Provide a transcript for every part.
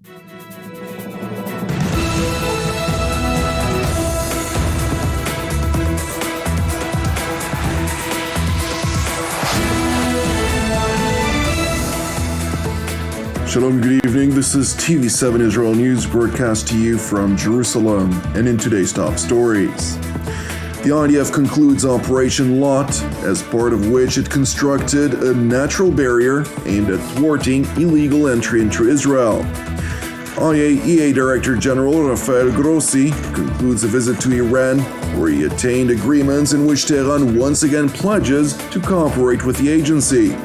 Shalom, good evening. This is TV7 Israel News broadcast to you from Jerusalem, and in today's top stories. The IDF concludes Operation Lot, as part of which it constructed a natural barrier aimed at thwarting illegal entry into Israel. AIEA Director General Rafael Grossi concludes a visit to Iran, where he attained agreements in which Tehran once again pledges to cooperate with the agency.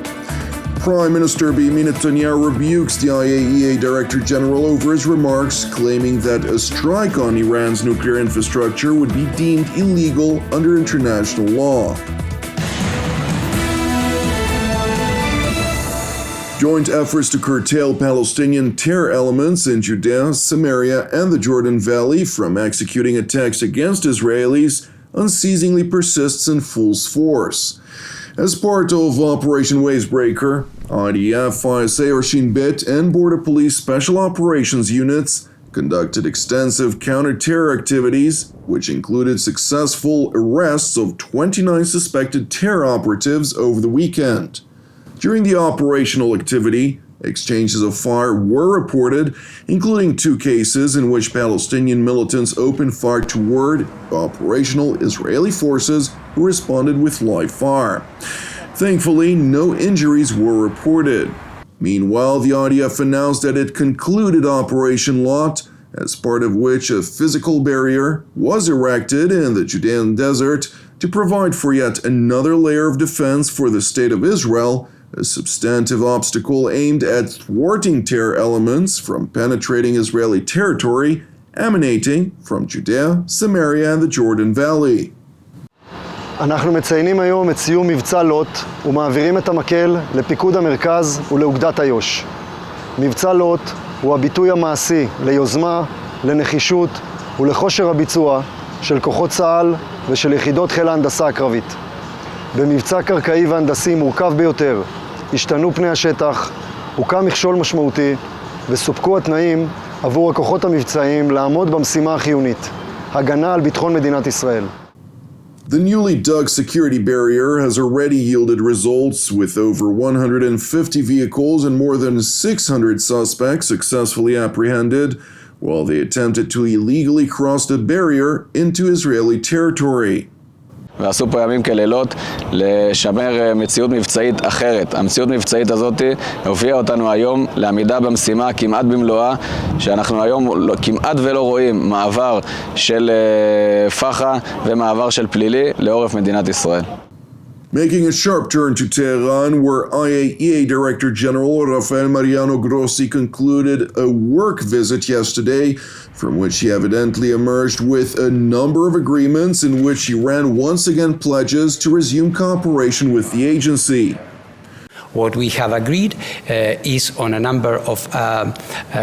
Prime Minister Beniamin Netanyahu rebukes the AIEA Director General over his remarks, claiming that a strike on Iran's nuclear infrastructure would be deemed illegal under international law. Joint efforts to curtail Palestinian terror elements in Judea, Samaria, and the Jordan Valley from executing attacks against Israelis unceasingly persists in full force. As part of Operation Wavebreaker, IDF, ISA, Shin Bet, and Border Police Special Operations units conducted extensive counter-terror activities, which included successful arrests of 29 suspected terror operatives over the weekend. During the operational activity, exchanges of fire were reported, including 2 cases in which Palestinian militants opened fire toward operational Israeli forces who responded with live fire. Thankfully, no injuries were reported. Meanwhile, the IDF announced that it concluded Operation Lot, as part of which a physical barrier was erected in the Judean desert to provide for yet another layer of defense for the State of Israel, a substantive obstacle aimed at thwarting terror elements from penetrating Israeli territory emanating from Judea, Samaria, and the Jordan Valley. אנחנו מציינים היום את סיום מבצע לוט ומעבירים את המקל לפיקוד המרכז ולאוגדת איו"ש. מבצע לוט הוא הביטוי המעשי ליוזמה, לנחישות ולכושר הביצוע של כוחות צה"ל ושל יחידות חיל ההנדסה הקרבית. במבצע קרקעי והנדסי מורכב ביותר השתנו פני השטח, הוקם מכשול משמעותי וסופקו התנאים עבור הכוחות המבצעיים לעמוד במשימה החיונית, הגנה על ביטחון מדינת ישראל. The newly dug security barrier has already yielded results, with over 150 vehicles and more than 600 suspects successfully apprehended, while they attempted to illegally cross the barrier into Israeli territory. ועשו פה ימים כלילות לשמר מציאות מבצעית אחרת. המציאות מבצעית הזאת הובילה אותנו היום לעמידה במשימה כמעט במלואה, שאנחנו היום כמעט ולא רואים מעבר של פחה ומעבר של פלילי לעורף מדינת ישראל. Making a sharp turn to Tehran, where AIEA Director General Rafael Grossi concluded a work visit yesterday, from which he evidently emerged with a number of agreements in which Iran once again pledges to resume cooperation with the agency. What we have agreed is on a number of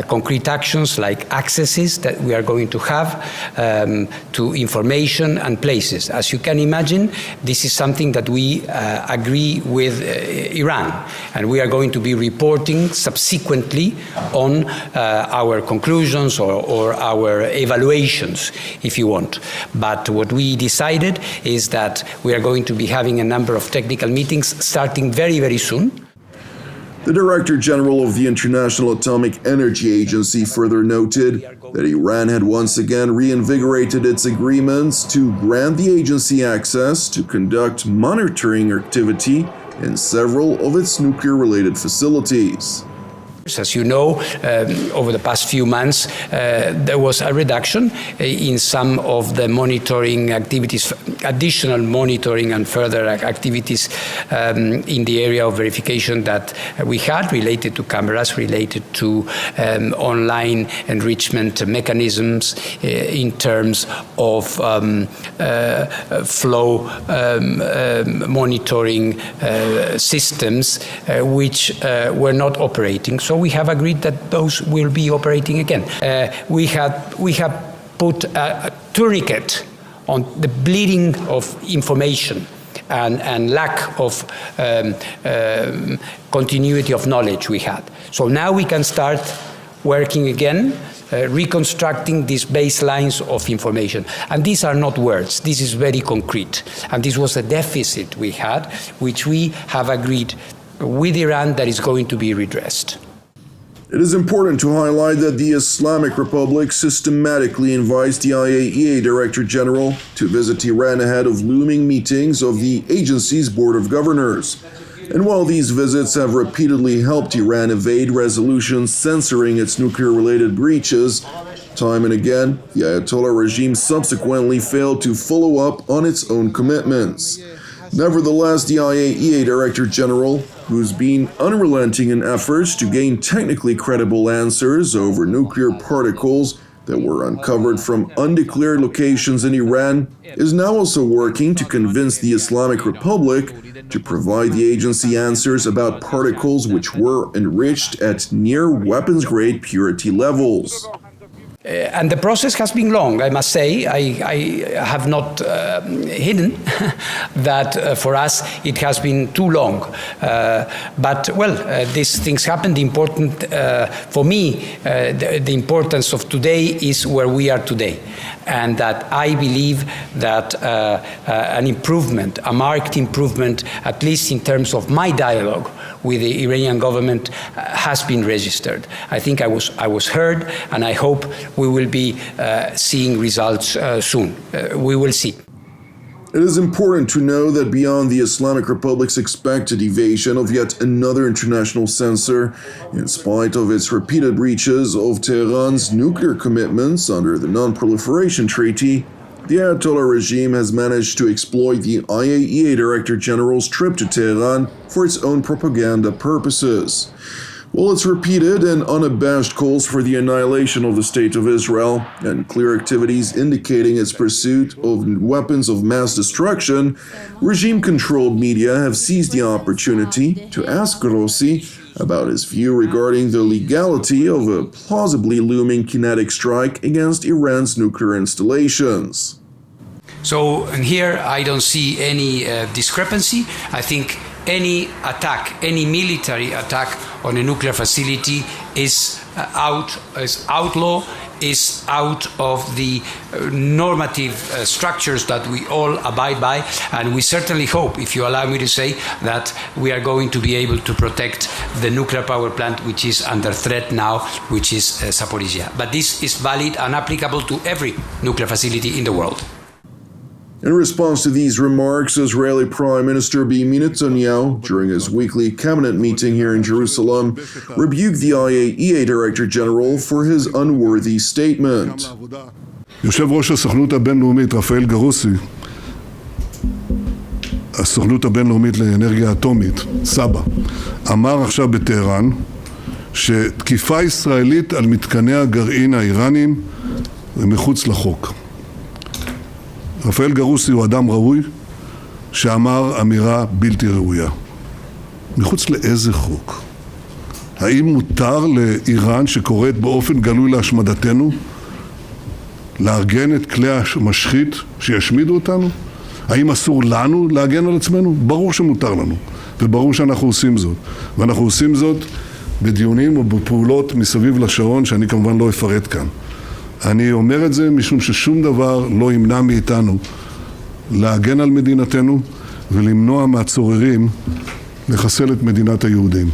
concrete actions like accesses that we are going to have to information and places. As you can imagine, this is something that we agree with Iran, and we are going to be reporting subsequently on our conclusions or our evaluations, if you want. But what we decided is that we are going to be having a number of technical meetings starting very, very soon. The Director General of the International Atomic Energy Agency further noted that Iran had once again reinvigorated its agreements to grant the agency access to conduct monitoring activity in several of its nuclear-related facilities. As you know, over the past few months, there was a reduction in some of the monitoring activities, additional monitoring and further activities in the area of verification that we had related to cameras, related to online enrichment mechanisms in terms of flow monitoring systems which were not operating. So we have agreed that those will be operating again. We have put a tourniquet on the bleeding of information and lack of continuity of knowledge we had. So now we can start working again, reconstructing these baselines of information. And these are not words, this is very concrete. And this was a deficit we had, which we have agreed with Iran that is going to be redressed. It is important to highlight that the Islamic Republic systematically invites the IAEA Director General to visit Iran ahead of looming meetings of the agency's Board of Governors. And while these visits have repeatedly helped Iran evade resolutions censoring its nuclear-related breaches, time and again, the Ayatollah regime subsequently failed to follow up on its own commitments. Nevertheless, the IAEA Director General, who's been unrelenting in efforts to gain technically credible answers over nuclear particles that were uncovered from undeclared locations in Iran, is now also working to convince the Islamic Republic to provide the agency answers about particles which were enriched at near weapons-grade purity levels. And the process has been long, I must say. I have not hidden that for us it has been too long. But, these things happen. The important, for me, the importance of today is where we are today. And that I believe that an improvement, a marked improvement, at least in terms of my dialogue with the Iranian government, has been registered. I think I was heard, and I hope we will be seeing results soon. We will see. It is important to know that beyond the Islamic Republic's expected evasion of yet another international censor, in spite of its repeated breaches of Tehran's nuclear commitments under the Non-Proliferation Treaty, the Ayatollah regime has managed to exploit the IAEA Director General's trip to Tehran for its own propaganda purposes. While its repeated and unabashed calls for the annihilation of the State of Israel and clear activities indicating its pursuit of weapons of mass destruction, regime-controlled media have seized the opportunity to ask Grossi about his view regarding the legality of a plausibly looming kinetic strike against Iran's nuclear installations. So, and here I don't see any discrepancy. I think any attack, any military attack on a nuclear facility is outlaw, is out of the normative structures that we all abide by, and we certainly hope, if you allow me to say, that we are going to be able to protect the nuclear power plant which is under threat now, which is Zaporizhia. But this is valid and applicable to every nuclear facility in the world. In response to these remarks, Israeli Prime Minister Beniamin Netanyahu, during his weekly cabinet meeting here in Jerusalem, rebuked the IAEA Director General for his unworthy statement. יושב ראש הסוכנות הבינלאומית רפאל גרוסי, הסוכנות הבינלאומית לאנרגיה אטומית, סבא, אמר עכשיו בטהרן שתקיפה ישראלית על מתקני הגרעין האיראנים זה מחוץ לחוק. רפאל גרוסי הוא אדם ראוי שאמר אמירה בלתי ראויה. מחוץ לאיזה חוק? האם מותר לאיראן שקוראת באופן גלוי להשמדתנו לארגן את כלי המשחית שישמידו אותנו? האם אסור לנו להגן על עצמנו? ברור שמותר לנו, וברור שאנחנו עושים זאת. ואנחנו עושים זאת בדיונים ובפעולות מסביב לשעון שאני כמובן לא אפרט כאן. אני אומר את זה משום ששום דבר לא ימנע מאיתנו להגן על מדינתנו ולמנוע מהצוררים לחסל את מדינת היהודים.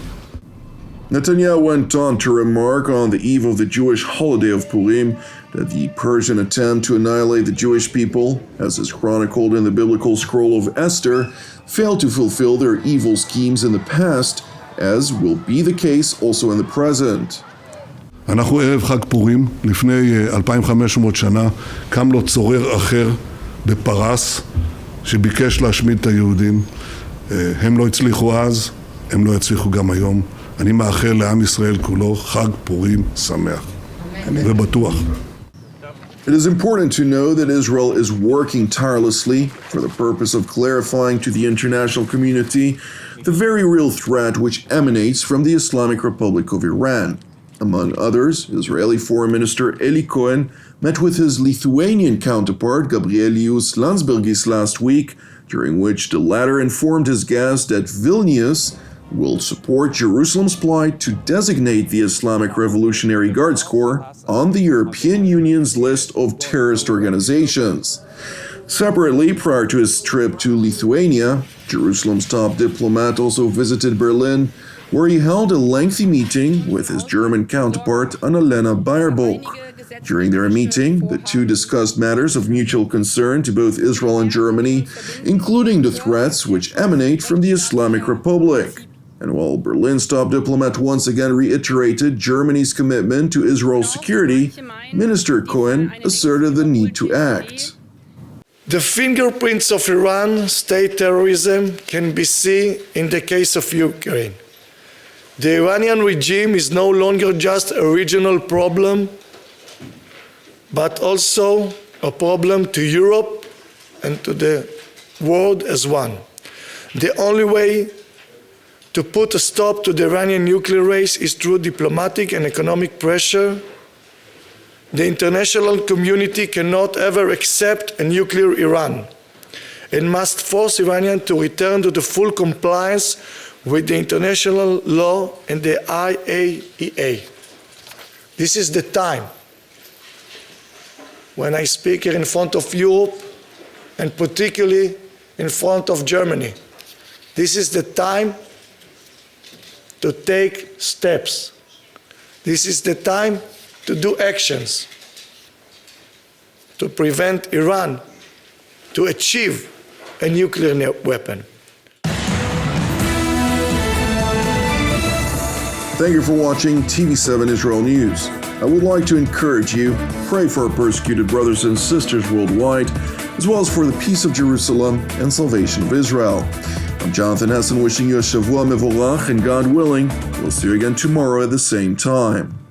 Netanyahu went on to remark on the eve of the Jewish holiday of Purim that the Persian attempt to annihilate the Jewish people, as is chronicled in the biblical scroll of Esther, failed to fulfill their evil schemes in the past, as will be the case also in the present. אנחנו ערב חג פורים, לפני 2500 שנה, קם לו צורר אחר בפרס שביקש להשמיד את היהודים. הם לא הצליחו אז, הם לא יצליחו גם היום. אני מאחל לעם ישראל כולו חג פורים שמח ובטוח. It is important to know that Israel is working tirelessly for the purpose of clarifying to the international community the very real threat which emanates from the Islamic Republic of Iran. Among others, Israeli Foreign Minister Eli Cohen met with his Lithuanian counterpart Gabrielius Landsbergis last week, during which the latter informed his guest that Vilnius will support Jerusalem's plight to designate the Islamic Revolutionary Guards Corps on the European Union's list of terrorist organizations. Separately, prior to his trip to Lithuania, Jerusalem's top diplomat also visited Berlin, where he held a lengthy meeting with his German counterpart Annalena Baerbock. During their meeting, the two discussed matters of mutual concern to both Israel and Germany, including the threats which emanate from the Islamic Republic. And while Berlin's top diplomat once again reiterated Germany's commitment to Israel's security, Minister Cohen asserted the need to act. The fingerprints of Iran state terrorism can be seen in the case of Ukraine. The Iranian regime is no longer just a regional problem, but also a problem to Europe and to the world as one. The only way to put a stop to the Iranian nuclear race is through diplomatic and economic pressure. The international community cannot ever accept a nuclear Iran and must force Iranians to return to the full compliance with the international law and the AIEA. This is the time when I speak here in front of Europe and particularly in front of Germany. This is the time to take steps. This is the time to do actions to prevent Iran to achieve a nuclear weapon. Thank you for watching TV7 Israel News. I would like to encourage you, pray for our persecuted brothers and sisters worldwide, as well as for the peace of Jerusalem and salvation of Israel. I'm Jonathan Hessen wishing you a Shavua Mevorach, and God willing, we'll see you again tomorrow at the same time.